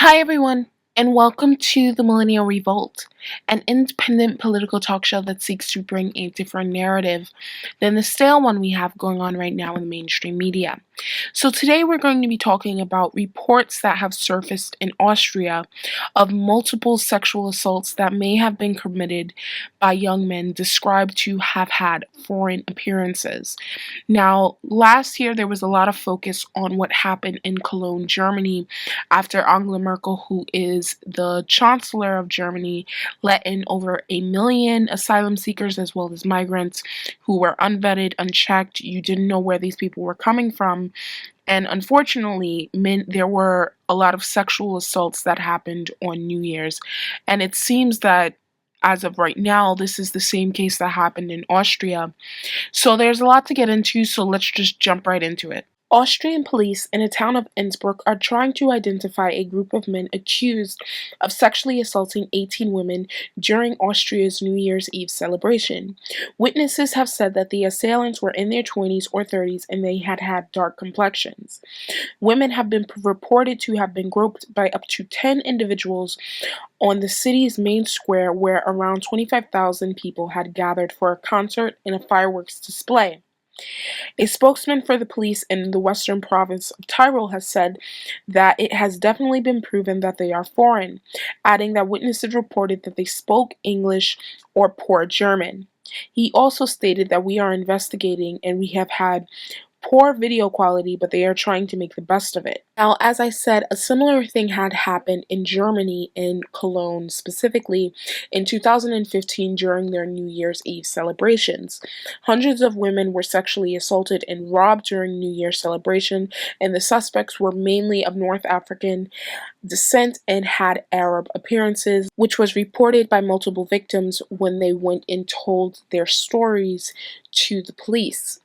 Hi, everyone, and welcome to the Millennial Revolt, an independent political talk show that seeks to bring a different narrative than the stale one we have going on right now in the mainstream media. So, today we're going to be talking about reports that have surfaced in Austria of multiple sexual assaults that may have been committed by young men described to have had foreign appearances. Now, last year there was a lot of focus on what happened in Cologne, Germany, after Angela Merkel, who is the Chancellor of Germany, let in over 1 million asylum seekers as well as migrants who were unvetted, unchecked. You didn't know where these people were coming from. And unfortunately, there were a lot of sexual assaults that happened on New Year's. And it seems that as of right now, this is the same case that happened in Austria. So there's a lot to get into, so let's just jump right into it. Austrian police in the town of Innsbruck are trying to identify a group of men accused of sexually assaulting 18 women during Austria's New Year's Eve celebration. Witnesses have said that the assailants were in their 20s or 30s and they had had dark complexions. Women have been reported to have been groped by up to 10 individuals on the city's main square, where around 25,000 people had gathered for a concert and a fireworks display. A spokesman for the police in the western province of Tyrol has said that it has definitely been proven that they are foreign, adding that witnesses reported that they spoke English or poor German. He also stated that we are investigating and we have had poor video quality, but they are trying to make the best of it. Now, as I said, a similar thing had happened in Germany, in Cologne specifically, in 2015 during their New Year's Eve celebrations. Hundreds of women were sexually assaulted and robbed during New Year's celebration, and the suspects were mainly of North African descent and had Arab appearances, which was reported by multiple victims when they went and told their stories to the police.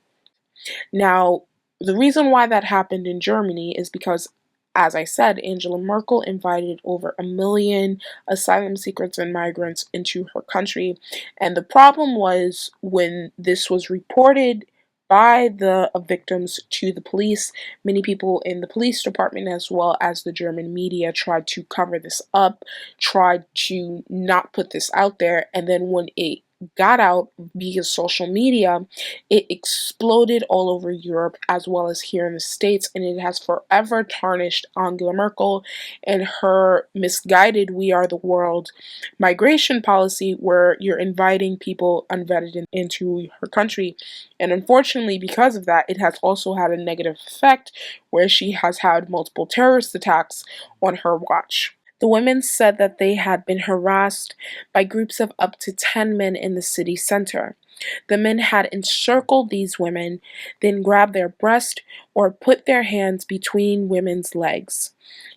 Now, the reason why that happened in Germany is because, as I said, Angela Merkel invited over 1 million asylum seekers and migrants into her country. And the problem was, when this was reported by the victims to the police, many people in the police department as well as the German media tried to cover this up, tried to not put this out there, and then when it got out via social media, it exploded all over Europe as well as here in the States, and it has forever tarnished Angela Merkel and her misguided "We Are the World" migration policy, where you're inviting people unvetted into her country. And unfortunately, because of that, it has also had a negative effect where she has had multiple terrorist attacks on her watch. The women said that they had been harassed by groups of up to 10 men in the city center. The men had encircled these women, then grabbed their breast or put their hands between women's legs.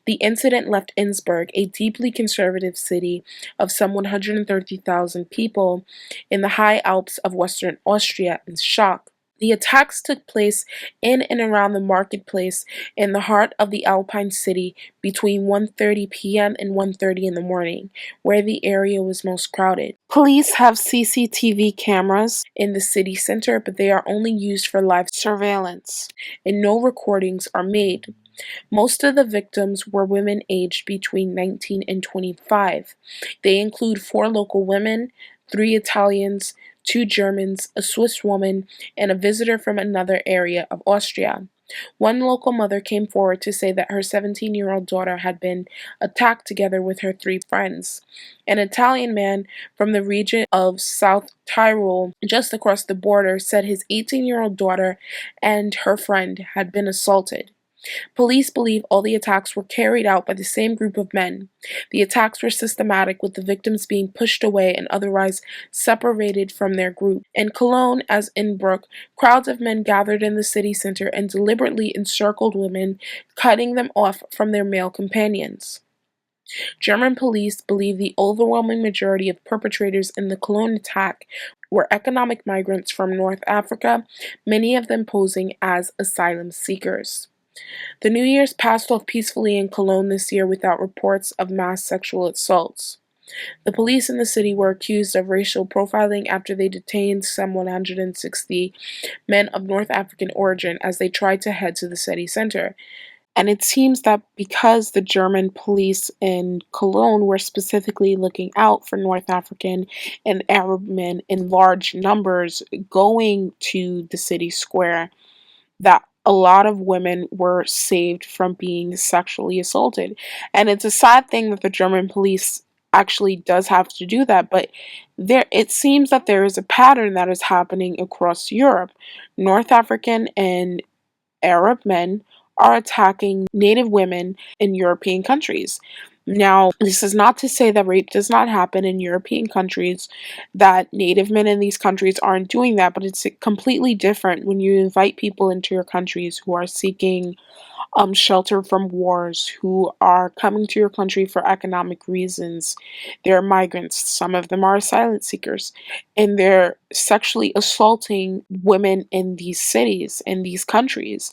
The incident left Innsbruck, a deeply conservative city of some 130,000 people in the high Alps of western Austria, in shock. The attacks took place in and around the marketplace in the heart of the Alpine city between 1:30 p.m. and 1:30 in the morning, where the area was most crowded. Police have CCTV cameras in the city center, but they are only used for live surveillance, and no recordings are made. Most of the victims were women aged between 19 and 25. They include 4 local women, 3 Italians, 2 Germans, a Swiss woman, and a visitor from another area of Austria. One local mother came forward to say that her 17-year-old daughter had been attacked together with her 3 friends. An Italian man from the region of South Tyrol, just across the border, said his 18-year-old daughter and her friend had been assaulted. Police believe all the attacks were carried out by the same group of men. The attacks were systematic, with the victims being pushed away and otherwise separated from their group. In Cologne, as in Innsbruck, crowds of men gathered in the city center and deliberately encircled women, cutting them off from their male companions. German police believe the overwhelming majority of perpetrators in the Cologne attack were economic migrants from North Africa, many of them posing as asylum seekers. The New Year's passed off peacefully in Cologne this year without reports of mass sexual assaults. The police in the city were accused of racial profiling after they detained some 160 men of North African origin as they tried to head to the city center. And it seems that because the German police in Cologne were specifically looking out for North African and Arab men in large numbers going to the city square, that a lot of women were saved from being sexually assaulted. And it's a sad thing that the German police actually does have to do that, but there it seems that there is a pattern that is happening across Europe. North African and Arab men are attacking Native women in European countries. Now, this is not to say that rape does not happen in European countries, that Native men in these countries aren't doing that, but it's completely different when you invite people into your countries who are seeking shelter from wars, who are coming to your country for economic reasons. They're migrants, some of them are asylum seekers, and they're sexually assaulting women in these cities, in these countries.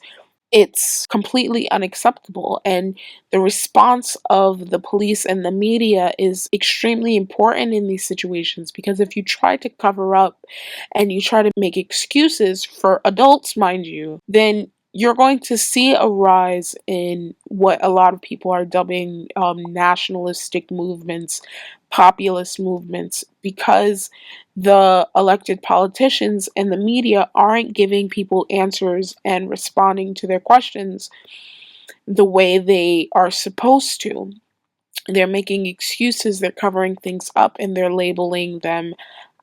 It's completely unacceptable, and the response of the police and the media is extremely important in these situations, because if you try to cover up and you try to make excuses for adults, mind you, then you're going to see a rise in what a lot of people are dubbing nationalistic movements, populist movements, because the elected politicians and the media aren't giving people answers and responding to their questions the way they are supposed to. They're making excuses, they're covering things up, and they're labeling them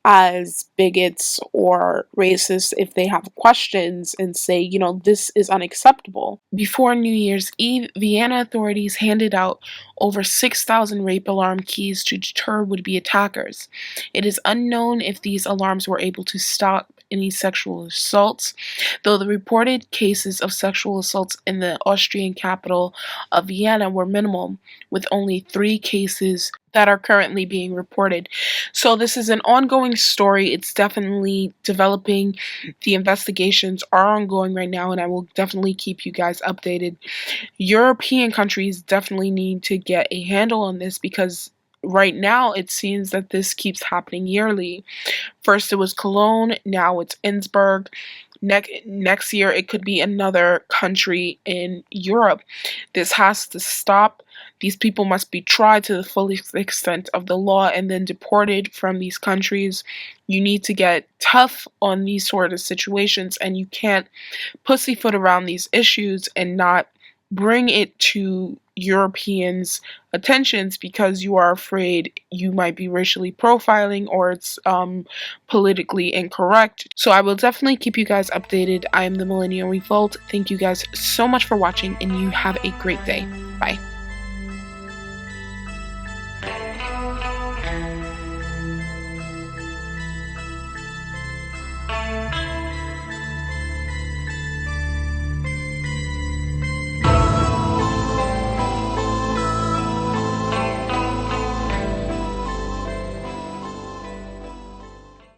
as bigots or racist if they have questions and say, this is unacceptable. Before New Year's Eve, Vienna authorities handed out over 6,000 rape alarm keys to deter would-be attackers. It is unknown if these alarms were able to stop any sexual assaults, though the reported cases of sexual assaults in the Austrian capital of Vienna were minimal, with only 3 cases that are currently being reported. So this is an ongoing story. It's definitely developing. The investigations are ongoing right now, and I will definitely keep you guys updated. European countries definitely need to get a handle on this, because right now it seems that this keeps happening yearly. First it was Cologne, now it's Innsbruck. Next year it could be another country in Europe. This has to stop. These people must be tried to the fullest extent of the law and then deported from these countries. You need to get tough on these sort of situations, and you can't pussyfoot around these issues and not bring it to Europeans' attentions because you are afraid you might be racially profiling or it's politically incorrect. So I will definitely keep you guys updated. I am the Millennial Revolt. Thank you guys so much for watching, and you have a great day. Bye.